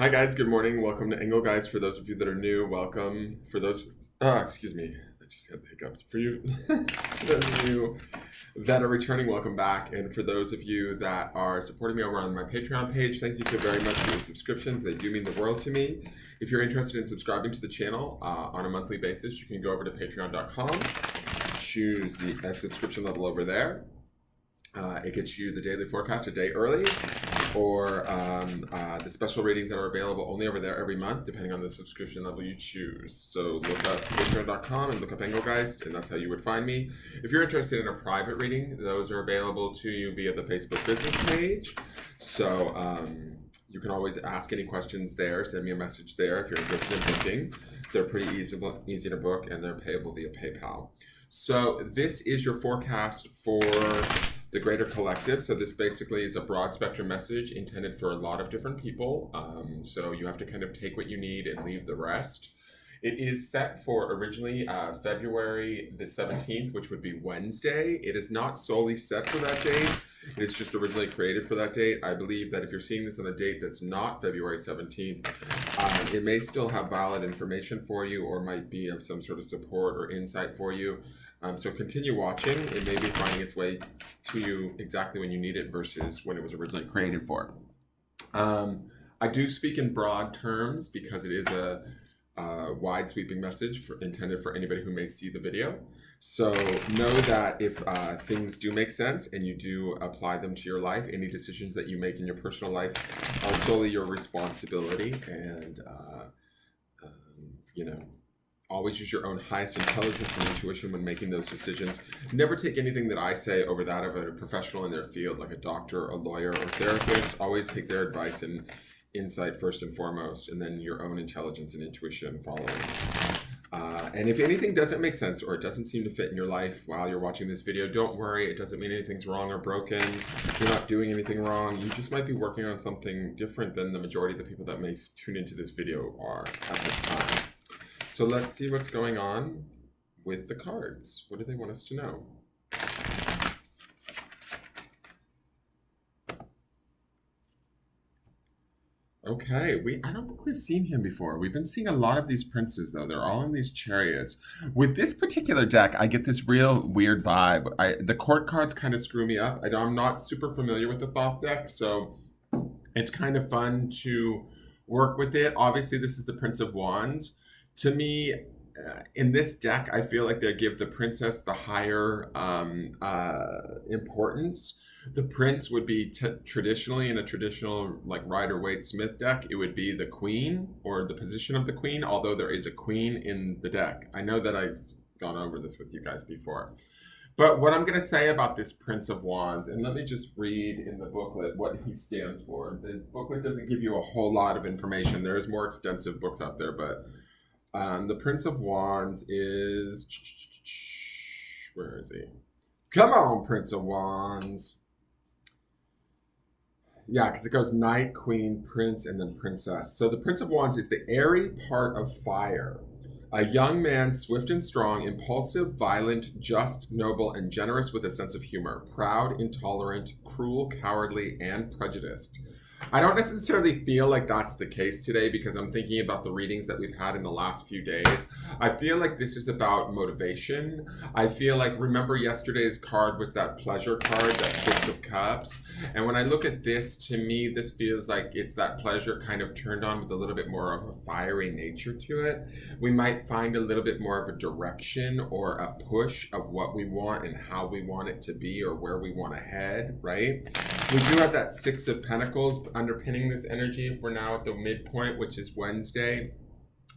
Hi guys, good morning. Welcome to Engelgeist. For those of you that are new, welcome. For those, excuse me, I just had the hiccups. For you, for those of you that are returning, welcome back. And for those of you that are supporting me over on my Patreon page, thank you so very much for your subscriptions. They do mean the world to me. If you're interested in subscribing to the channel on a monthly basis, you can go over to patreon.com, choose the subscription level over there. It gets you the daily forecast a day early, or the special ratings that are available only over there every month, depending on the subscription level you choose. So look up patreon.com and look up Engelgeist, and that's how you would find me. If you're interested in a private reading, those are available to you via the Facebook business page. So you can always ask any questions there, send me a message there if you're interested in booking. They're pretty easy to book, and they're payable via PayPal. So this is your forecast for the greater collective. So this basically is a broad spectrum message intended for a lot of different people. So you have to kind of take what you need and leave the rest. It is set for originally February the 17th, which would be Wednesday. It is not solely set for that date. It's just originally created for that date. I believe that if you're seeing this on a date that's not February 17th, it may still have valid information for you, or might be of some sort of support or insight for you. So continue watching. It may be finding its way to you exactly when you need it versus when it was originally created for. I do speak in broad terms because it is a wide sweeping message intended for anybody who may see the video. So know that if things do make sense and you do apply them to your life, any decisions that you make in your personal life are solely your responsibility, and always use your own highest intelligence and intuition when making those decisions. Never take anything that I say over that of a professional in their field, like a doctor, a lawyer, or therapist. Always take their advice and insight first and foremost, and then your own intelligence and intuition following. And if anything doesn't make sense or it doesn't seem to fit in your life while you're watching this video, don't worry. It doesn't mean anything's wrong or broken. You're not doing anything wrong. You just might be working on something different than the majority of the people that may tune into this video are at this time. So let's see what's going on with the cards. What do they want us to know? Okay, I don't think we've seen him before. We've been seeing a lot of these princes, though. They're all in these chariots. With this particular deck, I get this real weird vibe. The court cards kind of screw me up. I'm not super familiar with the Thoth deck, so it's kind of fun to work with it. Obviously, this is the Prince of Wands. To me, in this deck, I feel like they give the princess the higher importance. The prince would be traditionally in a traditional like Rider-Waite-Smith deck, it would be the queen or the position of the queen, although there is a queen in the deck. I know that I've gone over this with you guys before. But what I'm going to say about this Prince of Wands, and let me just read in the booklet what he stands for. The booklet doesn't give you a whole lot of information. There's more extensive books out there, but the Prince of Wands is... Where is he? Come on, Prince of Wands. Yeah, because it goes knight, queen, prince, and then princess. So the Prince of Wands is the airy part of fire. A young man, swift and strong, impulsive, violent, just, noble, and generous with a sense of humor. Proud, intolerant, cruel, cowardly, and prejudiced. I don't necessarily feel like that's the case today because I'm thinking about the readings that we've had in the last few days. I feel like this is about motivation. I feel like, remember yesterday's card was that pleasure card, that Six of Cups. And when I look at this, to me, this feels like it's that pleasure kind of turned on with a little bit more of a fiery nature to it. We might find a little bit more of a direction or a push of what we want and how we want it to be or where we want to head, right? We do have that Six of Pentacles underpinning this energy if we're now at the midpoint, which is Wednesday.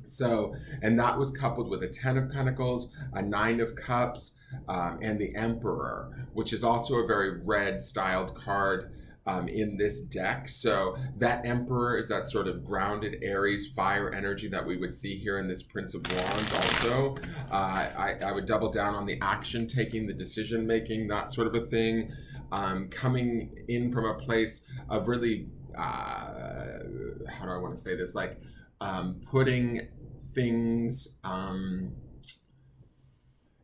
So, and that was coupled with a 10 of Pentacles, a 9 of Cups, and the Emperor, which is also a very red styled card in this deck. So that Emperor is that sort of grounded Aries fire energy that we would see here in this Prince of Wands also. I would double down on the action taking, the decision making, that sort of a thing. Coming in from a place of really, how do I want to say this? Like putting things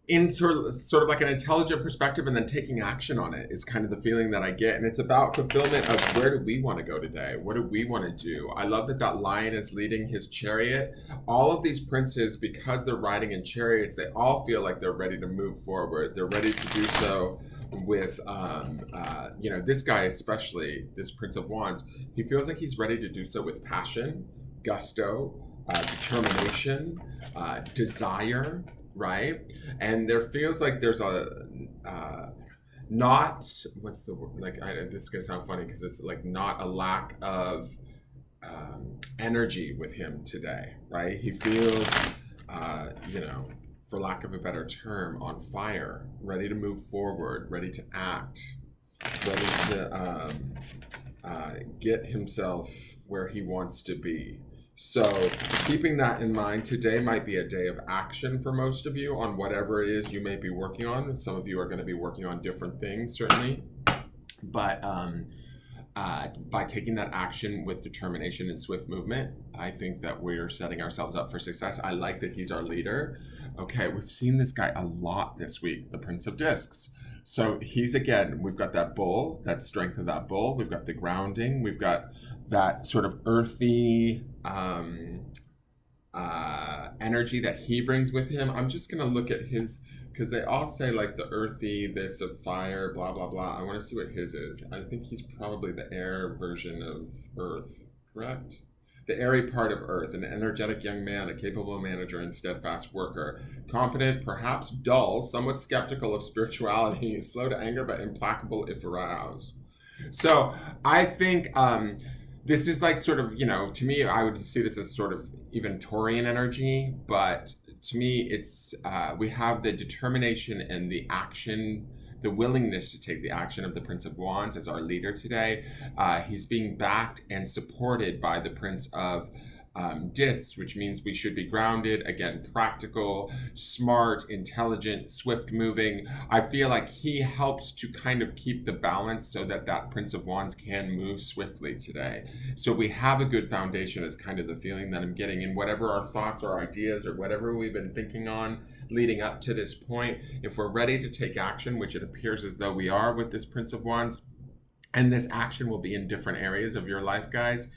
in sort of like an intelligent perspective, and then taking action on it is kind of the feeling that I get. And it's about fulfillment of where do we want to go today? What do we want to do? I love that that lion is leading his chariot. All of these princes, because they're riding in chariots, they all feel like they're ready to move forward. They're ready to do so with, this guy especially, this Prince of Wands, he feels like he's ready to do so with passion, gusto, determination, desire, right? And there feels like there's a not what's the word, like this is gonna sound funny because it's like not a lack of energy with him today, right? He feels for lack of a better term, on fire, ready to move forward, ready to act, ready to get himself where he wants to be. So keeping that in mind, today might be a day of action for most of you on whatever it is you may be working on. Some of you are going to be working on different things, certainly. But by taking that action with determination and swift movement, I think that we're setting ourselves up for success. I like that he's our leader. Okay, we've seen this guy a lot this week, the Prince of Discs. So he's, again, we've got that bull, that strength of that bull. We've got the grounding. We've got that sort of earthy energy that he brings with him. I'm just going to look at his, because they all say like the earthy, this of fire, blah, blah, blah. I want to see what his is. I think he's probably the air version of earth, correct? The airy part of earth, an energetic young man, a capable manager and steadfast worker, competent, perhaps dull, somewhat skeptical of spirituality, slow to anger but implacable if aroused. So I think this is like sort of, to me, I would see this as sort of even Taurian energy, but to me, it's we have the determination and the action, the willingness to take the action of the Prince of Wands as our leader today. He's being backed and supported by the Prince of Discs, which means we should be grounded, again, practical, smart, intelligent, swift moving. I feel like he helps to kind of keep the balance so that that Prince of Wands can move swiftly today. So we have a good foundation is kind of the feeling that I'm getting in whatever our thoughts or ideas or whatever we've been thinking on leading up to this point. If we're ready to take action, which it appears as though we are with this Prince of Wands, and this action will be in different areas of your life, guys.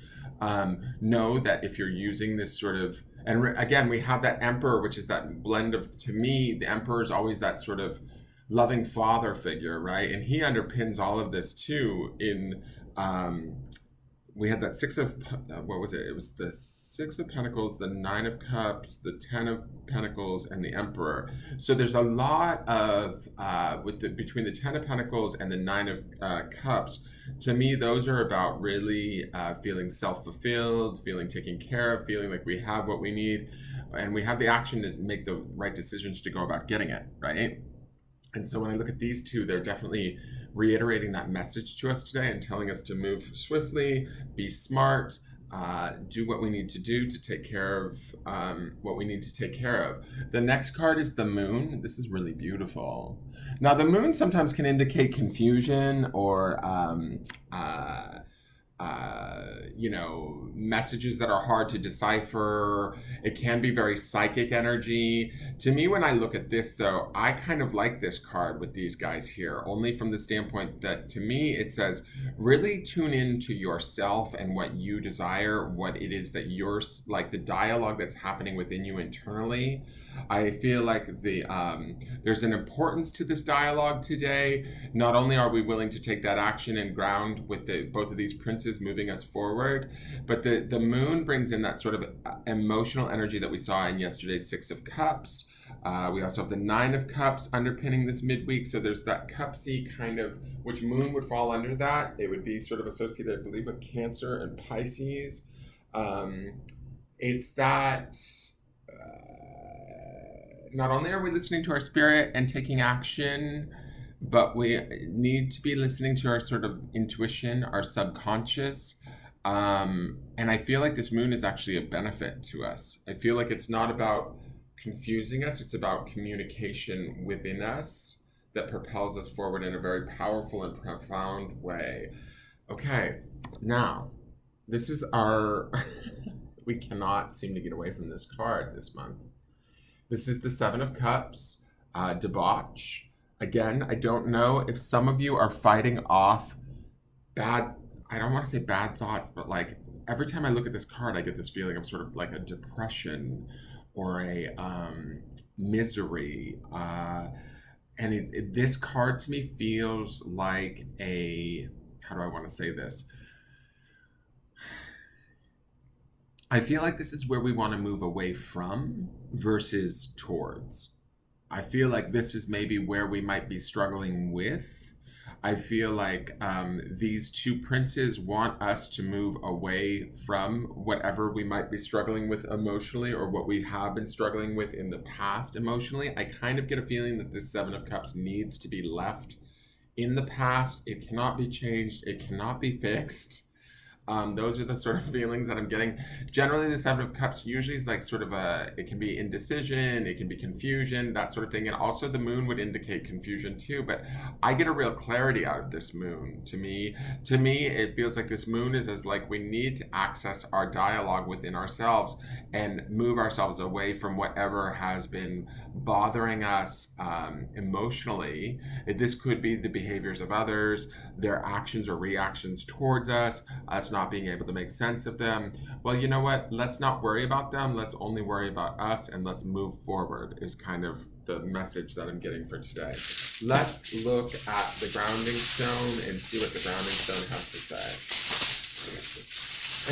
Know that if you're using this sort of, and again, we have that emperor, which is that blend of, to me, the emperor is always that sort of loving father figure, right? And he underpins all of this too in, we had that six of, what was it? It was the Six of Pentacles, the Nine of Cups, the Ten of Pentacles, and the Emperor. So there's a lot of, between the Ten of Pentacles and the Nine of Cups, to me, those are about really feeling self-fulfilled, feeling taken care of, feeling like we have what we need, and we have the action to make the right decisions to go about getting it, right? And so when I look at these two, they're definitely reiterating that message to us today and telling us to move swiftly, be smart, do what we need to do to take care of what we need to take care of. The next card is the Moon. This is really beautiful. Now, the Moon sometimes can indicate confusion or messages that are hard to decipher. It can be very psychic energy. To me, when I look at this, though, I kind of like this card with these guys here, only from the standpoint that, to me, it says, really tune in to yourself and what you desire, what it is that you're, like the dialogue that's happening within you internally. I feel like there's an importance to this dialogue today. Not only are we willing to take that action and ground with both of these princes moving us forward, but the Moon brings in that sort of emotional energy that we saw in yesterday's Six of Cups. We also have the Nine of Cups underpinning this midweek. So there's that cupsy kind of, which Moon would fall under that. It would be sort of associated, I believe, with Cancer and Pisces. It's that... not only are we listening to our spirit and taking action, but we need to be listening to our sort of intuition, our subconscious. And I feel like this Moon is actually a benefit to us. I feel like it's not about confusing us. It's about communication within us that propels us forward in a very powerful and profound way. Okay, now, this is our... we cannot seem to get away from this card this month. This is the Seven of Cups. debauch. Again, I don't know if some of you are fighting off bad, I don't want to say bad thoughts, but like every time I look at this card, I get this feeling of sort of like a depression or a misery. And this card to me feels like a, how do I want to say this? I feel like this is where we want to move away from versus towards. I feel like this is maybe where we might be struggling with. I feel like these two princes want us to move away from whatever we might be struggling with emotionally or what we have been struggling with in the past emotionally. I kind of get a feeling that this Seven of Cups needs to be left in the past. It cannot be changed. It cannot be fixed. Those are the sort of feelings that I'm getting. Generally, the Seven of Cups usually is like sort of it can be indecision, it can be confusion, that sort of thing. And also the moon would indicate confusion too, but I get a real clarity out of this moon. To me, it feels like this moon is as like we need to access our dialogue within ourselves and move ourselves away from whatever has been bothering us emotionally. This could be the behaviors of others, their actions or reactions towards us not being able to make sense of them. Well, you know what? Let's not worry about them. Let's only worry about us and let's move forward is kind of the message that I'm getting for today. Let's look at the grounding stone and see what the grounding stone has to say.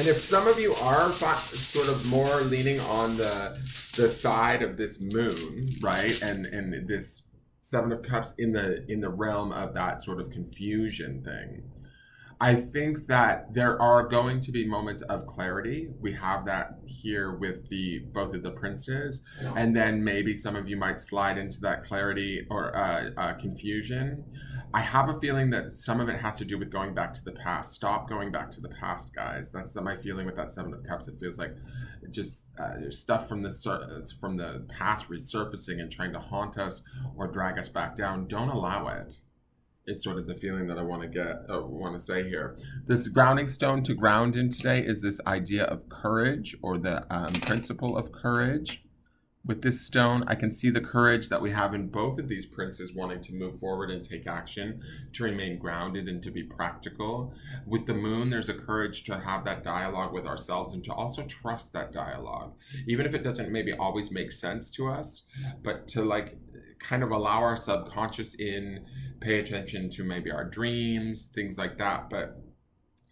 And if some of you are sort of more leaning on the side of this moon, right, and this Seven of Cups in the realm of that sort of confusion thing, I think that there are going to be moments of clarity. We have that here with both of the princes, and then maybe some of you might slide into that clarity or confusion. I have a feeling that some of it has to do with going back to the past. Stop going back to the past, guys. That's my feeling with that Seven of Cups. It feels like just there's stuff from the past resurfacing and trying to haunt us or drag us back down. Don't allow it. Is sort of the feeling that I want to say here. This grounding stone to ground in today is this idea of courage or the principle of courage. With this stone, I can see the courage that we have in both of these princes wanting to move forward and take action, to remain grounded and to be practical. With the moon, there's a courage to have that dialogue with ourselves and to also trust that dialogue, even if it doesn't maybe always make sense to us, but to like kind of allow our subconscious in, pay attention to maybe our dreams, things like that, but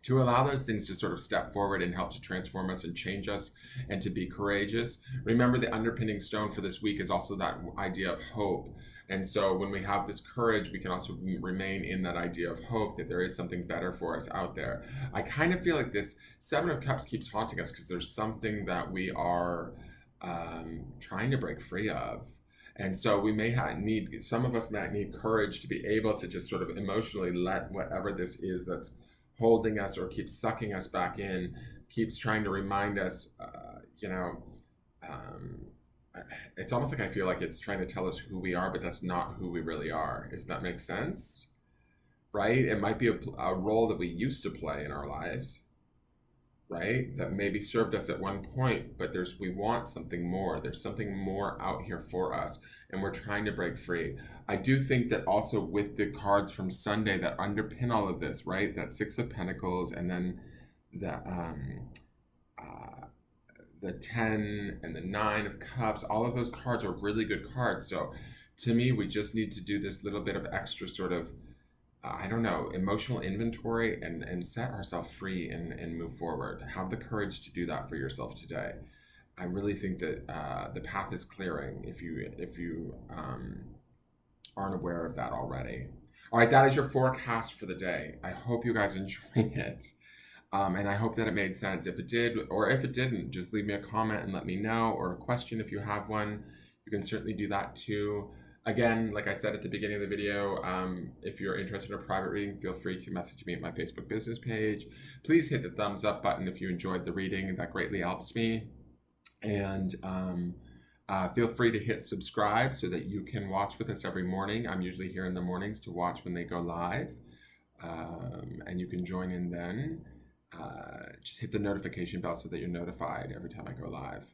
to allow those things to sort of step forward and help to transform us and change us and to be courageous. Remember, the underpinning stone for this week is also that idea of hope. And so when we have this courage, we can also remain in that idea of hope that there is something better for us out there. I kind of feel like this Seven of Cups keeps haunting us because there's something that we are trying to break free of. And so we may need, some of us might need courage to be able to just sort of emotionally let whatever this is that's holding us or keeps sucking us back in, keeps trying to remind us, it's almost like I feel like it's trying to tell us who we are, but that's not who we really are, if that makes sense, right? It might be a role that we used to play in our lives, right? That maybe served us at one point, but we want something more. There's something more out here for us, and we're trying to break free. I do think that also with the cards from Sunday that underpin all of this, right? That Six of Pentacles and then the 10 and the 9 of Cups, all of those cards are really good cards. So to me, we just need to do this little bit of extra sort of emotional inventory and set ourselves free and move forward. Have the courage to do that for yourself today. I really think that the path is clearing if you aren't aware of that already. All right, that is your forecast for the day. I hope you guys enjoyed it. And I hope that it made sense. If it did, or if it didn't, just leave me a comment and let me know, or a question if you have one. You can certainly do that too. Again, like I said at the beginning of the video, if you're interested in a private reading, feel free to message me at my Facebook business page. Please hit the thumbs up button if you enjoyed the reading. That greatly helps me. And feel free to hit subscribe so that you can watch with us every morning. I'm usually here in the mornings to watch when they go live. And you can join in then. Just hit the notification bell so that you're notified every time I go live.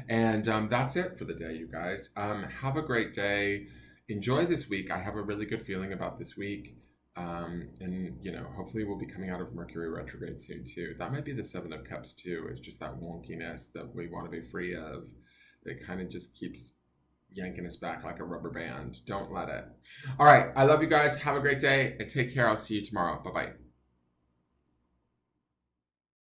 And that's it for the day, you guys. Have a great day. enjoy this week. I have a really good feeling about this week. And hopefully we'll be coming out of Mercury retrograde soon too. That might be the Seven of Cups too. It's just that wonkiness that we want to be free of. That kind of just keeps yanking us back like a rubber band. Don't let it. All right. I love you guys. Have a great day and take care. I'll see you tomorrow. Bye bye.